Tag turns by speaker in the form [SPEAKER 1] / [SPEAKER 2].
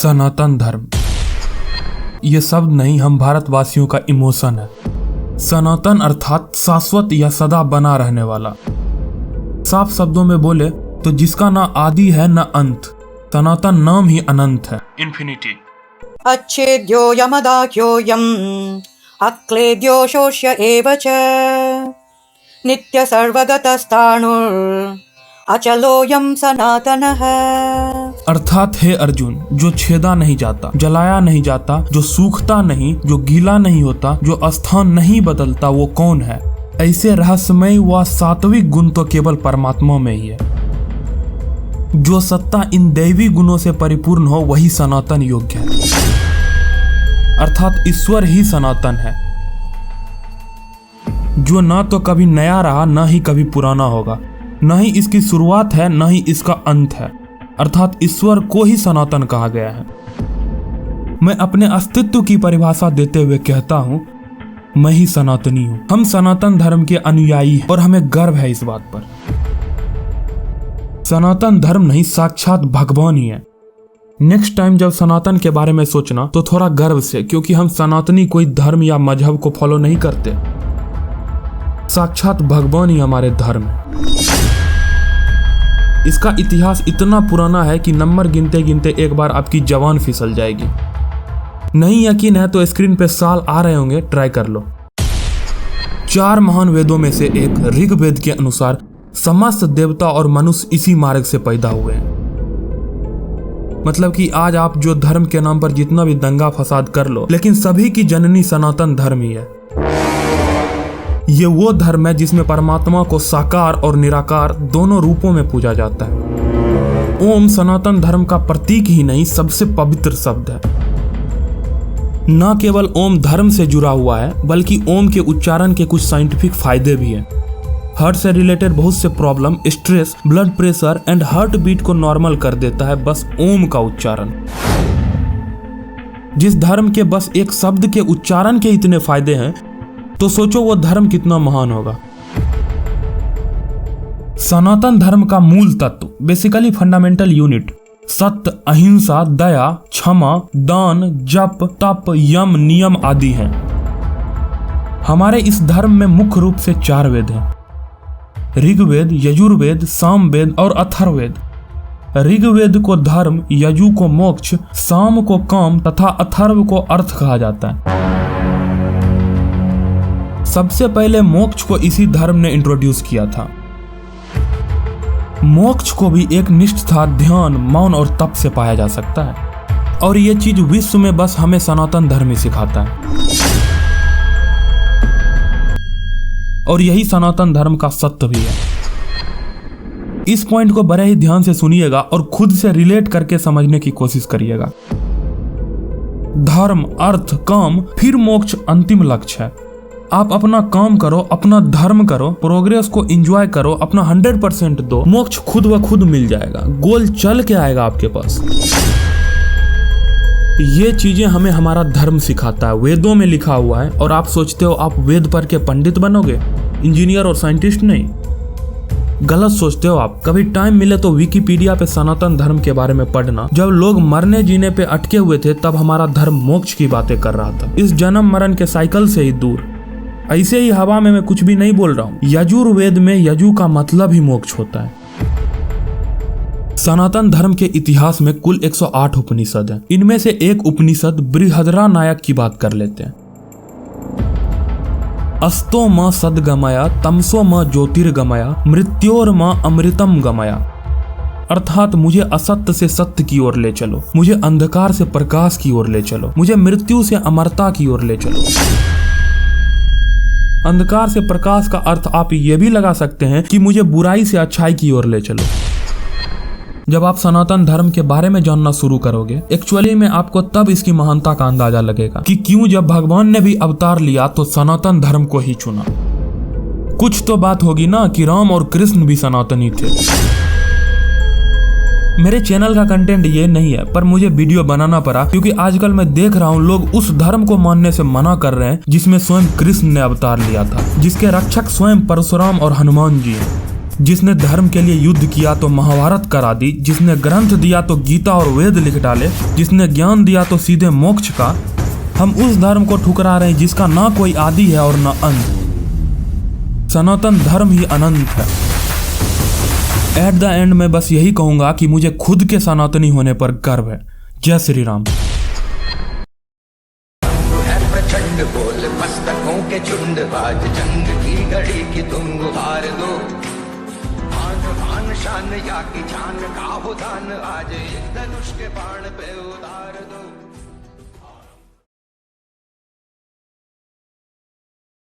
[SPEAKER 1] सनातन धर्म, ये शब्द नहीं, हम भारतवासियों का इमोशन है। सनातन अर्थात शाश्वत या सदा बना रहने वाला। साफ शब्दों में बोले तो जिसका ना आदि है ना अंत। सनातन नाम ही अनंत है, इन्फिनिटी।
[SPEAKER 2] अच्छेद्यो यमदाख्योऽयम् अक्लेद्यो शोष्य एव च नित्य सर्वगतस्ताणुर् अचलोऽयं सनातनः।
[SPEAKER 1] अर्थात हे अर्जुन, जो छेदा नहीं जाता, जलाया नहीं जाता, जो सूखता नहीं, जो गीला नहीं होता, जो स्थान नहीं बदलता, वो कौन है? ऐसे रहस्यमय व सात्विक गुण तो केवल परमात्मा में ही है। जो सत्ता इन दैवी गुणों से परिपूर्ण हो वही सनातन योग्य है, अर्थात ईश्वर ही सनातन है, जो ना तो कभी नया रहा, ना ही कभी पुराना होगा, न ही इसकी शुरुआत है, न ही इसका अंत है। अर्थात ईश्वर को ही सनातन कहा गया है। मैं अपने अस्तित्व की परिभाषा देते हुए कहता हूं, मैं ही सनातनी हूं। हम सनातन धर्म के अनुयायी हैं और हमें गर्व है इस बात पर। सनातन धर्म नहीं, साक्षात भगवान ही है। नेक्स्ट टाइम जब सनातन के बारे में सोचना तो थोड़ा गर्व से, क्योंकि हम सनातनी कोई धर्म या मजहब को फॉलो नहीं करते। साक्षात भगवान ही हमारे धर्म है। इसका इतिहास इतना पुराना है कि नंबर गिनते गिनते एक बार आपकी जवान फिसल जाएगी। नहीं यकीन है तो स्क्रीन पे साल आ रहे होंगे, ट्राई कर लो। 4 महान वेदों में से एक ऋग्वेद के अनुसार समस्त देवता और मनुष्य इसी मार्ग से पैदा हुए हैं। मतलब कि आज आप जो धर्म के नाम पर जितना भी दंगा फसाद कर लो, लेकिन सभी की जननी सनातन धर्म ही है। ये वो धर्म है जिसमें परमात्मा को साकार और निराकार दोनों रूपों में पूजा जाता है। ओम सनातन धर्म का प्रतीक ही नहीं, सबसे पवित्र शब्द है। न केवल ओम धर्म से जुड़ा हुआ है, बल्कि ओम के उच्चारण के कुछ साइंटिफिक फायदे भी हैं। हार्ट से रिलेटेड बहुत से problem, stress, blood pressure and heart beat को नॉर्मल कर देता है बस ओम का उच्चारण। जिस धर्म के बस एक शब्द के उच्चारण के इतने फायदे हैं, तो सोचो वो धर्म कितना महान होगा। सनातन धर्म का मूल तत्व, बेसिकली फंडामेंटल यूनिट, सत्य, अहिंसा, दया, क्षमा, दान, जप, तप, यम, नियम आदि हैं। हमारे इस धर्म में मुख्य रूप से 4 वेद हैं: ऋग्वेद, यजुर्वेद, सामवेद और अथर्ववेद। ऋग्वेद को धर्म, यजु को मोक्ष, साम को काम तथा अथर्व को अर्थ कहा जाता है। सबसे पहले मोक्ष को इसी धर्म ने इंट्रोड्यूस किया था। मोक्ष को भी एक निष्ठा, ध्यान, मौन और तप से पाया जा सकता है, और ये चीज विश्व में बस हमें सनातन धर्म ही सिखाता है। और यही सनातन धर्म का सत्य भी है। इस पॉइंट को बड़े ही ध्यान से सुनिएगा और खुद से रिलेट करके समझने की कोशिश करिएगा। धर्म, अर्थ, काम, फिर मोक्ष अंतिम लक्ष्य है। आप अपना काम करो, अपना धर्म करो, प्रोग्रेस को एंजॉय करो, अपना 100% दो, मोक्ष खुद व खुद मिल जाएगा, गोल चल के आएगा आपके पास। ये चीजें हमें हमारा धर्म सिखाता है, वेदों में लिखा हुआ है। और आप सोचते हो आप वेद पढ़ के पंडित बनोगे, इंजीनियर और साइंटिस्ट नहीं। गलत सोचते हो आप। कभी टाइम मिले तो विकिपीडिया पे सनातन धर्म के बारे में पढ़ना। जब लोग मरने जीने पे अटके हुए थे, तब हमारा धर्म मोक्ष की बातें कर रहा था, इस जन्म मरण के साइकिल से ही दूर। ऐसे ही हवा में मैं कुछ भी नहीं बोल रहा हूँ। यजुर्वेद में यजु का मतलब ही मोक्ष होता है। सनातन धर्म के इतिहास में कुल 108 उपनिषद हैं। इनमें से एक उपनिषद बृहद्रनायक की बात कर लेते हैं। अस्तो म सद्गमया तमसो म ज्योतिर्गमया मृत्योर म अमृतम गमया। अर्थात मुझे असत्य से सत्य की ओर ले चलो, मुझे अंधकार से प्रकाश की ओर ले चलो, मुझे मृत्यु से अमरता की ओर ले चलो। अंधकार से प्रकाश का अर्थ आप ये भी लगा सकते हैं कि मुझे बुराई से अच्छाई की ओर ले चलो। जब आप सनातन धर्म के बारे में जानना शुरू करोगे, एक्चुअली में आपको तब इसकी महानता का अंदाजा लगेगा कि क्यों जब भगवान ने भी अवतार लिया तो सनातन धर्म को ही चुना। कुछ तो बात होगी ना कि राम और कृष्ण भी सनातनी थे। मेरे चैनल का कंटेंट ये नहीं है, पर मुझे वीडियो बनाना पड़ा क्योंकि आजकल मैं देख रहा हूँ लोग उस धर्म को मानने से मना कर रहे हैं जिसमें स्वयं कृष्ण ने अवतार लिया था, जिसके रक्षक स्वयं परशुराम और हनुमान जी हैं। जिसने धर्म के लिए युद्ध किया तो महाभारत करा दी, जिसने ग्रंथ दिया तो गीता और वेद लिख डाले, जिसने ज्ञान दिया तो सीधे मोक्ष का। हम उस धर्म को ठुकरा रहे हैं जिसका ना कोई आदि है और ना अंत। सनातन धर्म ही अनंत है। एट द एंड मैं बस यही कहूंगा कि मुझे खुद के सनातनी होने पर गर्व है। जय श्री राम।
[SPEAKER 3] प्रचंड बोल मस्तकों के झुंड, बाज जंग की घड़ी की तुम गुहार दो। आन भान शान या की जान का हो दान, आज धनुष के बाण पे उतार दो।